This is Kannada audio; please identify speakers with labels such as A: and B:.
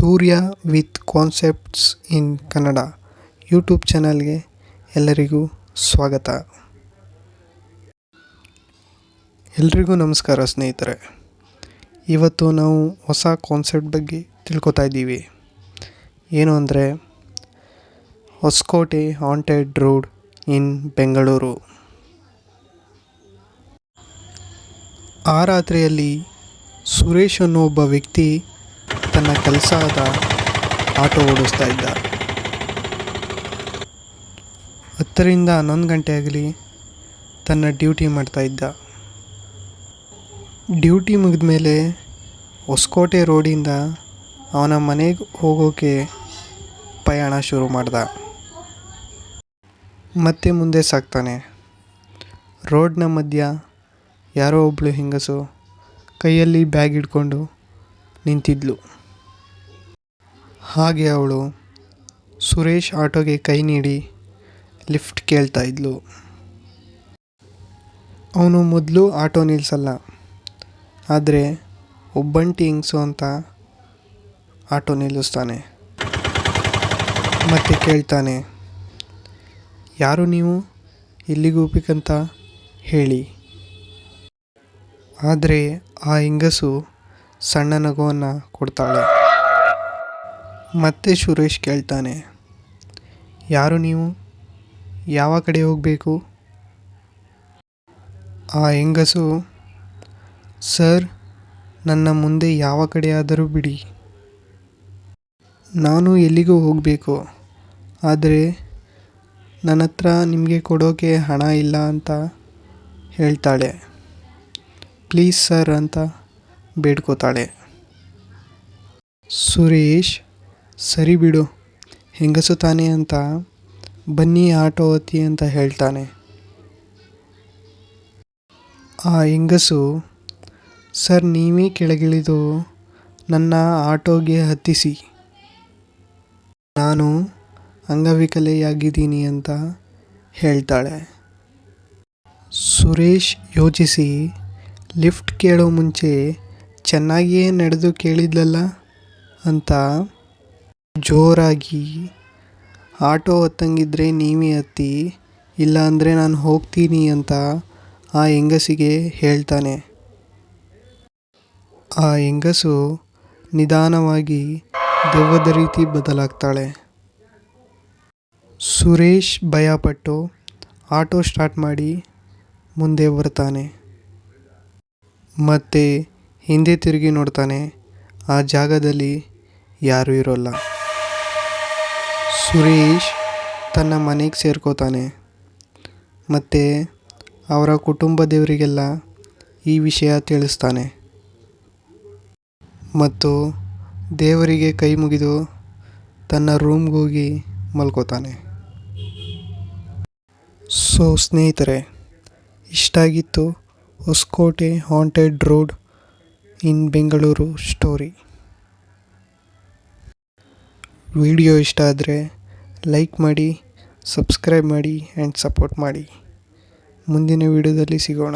A: Surya with concepts in Kannada YouTube ಚಾನಲ್ಗೆ ಎಲ್ಲರಿಗೂ ಸ್ವಾಗತ. ಎಲ್ರಿಗೂ ನಮಸ್ಕಾರ ಸ್ನೇಹಿತರೆ. ಇವತ್ತು ನಾವು ಹೊಸ ಕಾನ್ಸೆಪ್ಟ್ ಬಗ್ಗೆ ತಿಳ್ಕೊತಾ ಇದ್ದೀವಿ. ಏನು ಅಂದರೆ ಹೊಸಕೋಟೆ ಹಾಂಟೆಡ್ ರೋಡ್ ಇನ್ ಬೆಂಗಳೂರು. ಆ ರಾತ್ರಿಯಲ್ಲಿ ಸುರೇಶ್ ಅನ್ನೋ ಒಬ್ಬ ವ್ಯಕ್ತಿ ತನ್ನ ಕೆಲಸದ ಆಟೋ ಓಡಿಸ್ತಾ ಇದ್ದ. 10 ರಿಂದ 11 ಗಂಟೆ ಆಗಲಿ ತನ್ನ ಡ್ಯೂಟಿ ಮಾಡ್ತಾ ಇದ್ದ. ಡ್ಯೂಟಿ ಮುಗಿದ ಮೇಲೆ ಹೊಸಕೋಟೆ ರೋಡಿಂದ ಅವನ ಮನೆಗೆ ಹೋಗೋಕ್ಕೆ ಪಯಣ ಶುರು ಮಾಡ್ದ. ಮತ್ತೆ ಮುಂದೆ ಸಾಗ್ತಾನೆ. ರೋಡ್ನ ಮಧ್ಯ ಯಾರೋ ಒಬ್ಬಳು ಹೆಂಗಸು ಕೈಯಲ್ಲಿ ಬ್ಯಾಗ್ ಹಿಡ್ಕೊಂಡು ನಿಂತಿದ್ಲು. ಹಾಗೆ ಅವಳು ಸುರೇಶ್ ಆಟೋಗೆ ಕೈ ನೀಡಿ ಲಿಫ್ಟ್ ಕೇಳ್ತಾ ಇದ್ಲು. ಅವನು ಮೊದಲು ಆಟೋ ನಿಲ್ಲಿಸಲ್ಲ, ಆದರೆ ಒಬ್ಬಂಟಿ ಹೆಂಗಸು ಅಂತ ಆಟೋ ನಿಲ್ಲಿಸ್ತಾನೆ. ಮತ್ತೆ ಕೇಳ್ತಾನೆ, ಯಾರು ನೀವು, ಎಲ್ಲಿಗೆ ಹೋಗ್ಬೇಕಂತ ಹೇಳಿ. ಆದರೆ ಆ ಹೆಂಗಸು ಸಣ್ಣ ನಗುವನ್ನು ಕೊಡ್ತಾಳೆ. ಮತ್ತೆ ಸುರೇಶ್ ಕೇಳ್ತಾನೆ, ಯಾರು ನೀವು, ಯಾವ ಕಡೆ ಹೋಗಬೇಕು. ಆ ಹೆಂಗಸು, ಸರ್, ನನ್ನ ಮುಂದೆ ಯಾವ ಕಡೆ ಆದರೂ ಬಿಡಿ, ನಾನು ಎಲ್ಲಿಗೂ ಹೋಗಬೇಕು, ಆದರೆ ನನ್ನ ಹತ್ರ ನಿಮಗೆ ಕೊಡೋಕ್ಕೆ ಹಣ ಇಲ್ಲ ಅಂತ ಹೇಳ್ತಾಳೆ. ಪ್ಲೀಸ್ ಸರ್ ಅಂತ ಬೇಡ್ಕೋತಾಳೆ. ಸುರೇಶ್, ಸರಿ ಬಿಡು, ಹೆಂಗಸು ತಾನೆ ಅಂತ ಬನ್ನಿ ಆಟೋ ಹತ್ತಿ ಅಂತ ಹೇಳ್ತಾನೆ. ಆ ಹೆಂಗಸು, ಸರ್ ನೀವೇ ಕೆಳಗಿಳಿದು ನನ್ನ ಆಟೋಗೆ ಹತ್ತಿಸಿ, ನಾನು ಅಂಗವಿಕಲೆಯಾಗಿದ್ದೀನಿ ಅಂತ ಹೇಳ್ತಾಳೆ. ಸುರೇಶ್ ಯೋಚಿಸಿ, ಲಿಫ್ಟ್ ಕೇಳೋ ಮುಂಚೆ ಚೆನ್ನಾಗಿಯೇ ನಡೆದು ಕೇಳಿದ್ಲಲ್ಲ ಅಂತ ಜೋರಾಗಿ, ಆಟೋ ಹತ್ತಂಗಿದ್ರೆ ನೀವೇ ಹತ್ತಿ, ಇಲ್ಲ ಅಂದರೆ ನಾನು ಹೋಗ್ತೀನಿ ಅಂತ ಆ ಹೆಂಗಸಿಗೆ ಹೇಳ್ತಾನೆ. ಆ ಹೆಂಗಸು ನಿಧಾನವಾಗಿ ದೆವ್ವದ ರೀತಿ ಬದಲಾಗ್ತಾಳೆ. ಸುರೇಶ್ ಭಯಪಟ್ಟು ಆಟೋ ಸ್ಟಾರ್ಟ್ ಮಾಡಿ ಮುಂದೆ ಬರ್ತಾನೆ. ಮತ್ತೆ ಹಿಂದೆ ತಿರುಗಿ ನೋಡ್ತಾನೆ. ಆ ಜಾಗದಲ್ಲಿ ಯಾರೂ ಇರೋಲ್ಲ. ಸುರೇಶ್ ತನ್ನ ಮನೆಗೆ ಸೇರ್ಕೋತಾನೆ. ಮತ್ತು ಅವರ ಕುಟುಂಬದವರಿಗೆಲ್ಲ ಈ ವಿಷಯ ತಿಳಿಸ್ತಾನೆ. ಮತ್ತು ದೇವರಿಗೆ ಕೈ ಮುಗಿದು ತನ್ನ ರೂಮ್ಗೆ ಹೋಗಿ ಮಲ್ಕೋತಾನೆ. ಸೊ ಸ್ನೇಹಿತರೆ, ಇಷ್ಟಾಗಿತ್ತು ಹೊಸಕೋಟೆ ಹಾಂಟೆಡ್ ರೋಡ್ ಇನ್ ಬೆಂಗಳೂರು ಸ್ಟೋರಿ. ವಿಡಿಯೋ ಇಷ್ಟ ಆದರೆ ಲೈಕ್ ಮಾಡಿ, ಸಬ್ಸ್ಕ್ರೈಬ್ ಮಾಡಿ ಆ್ಯಂಡ್ ಸಪೋರ್ಟ್ ಮಾಡಿ. ಮುಂದಿನ ವಿಡಿಯೋದಲ್ಲಿ ಸಿಗೋಣ.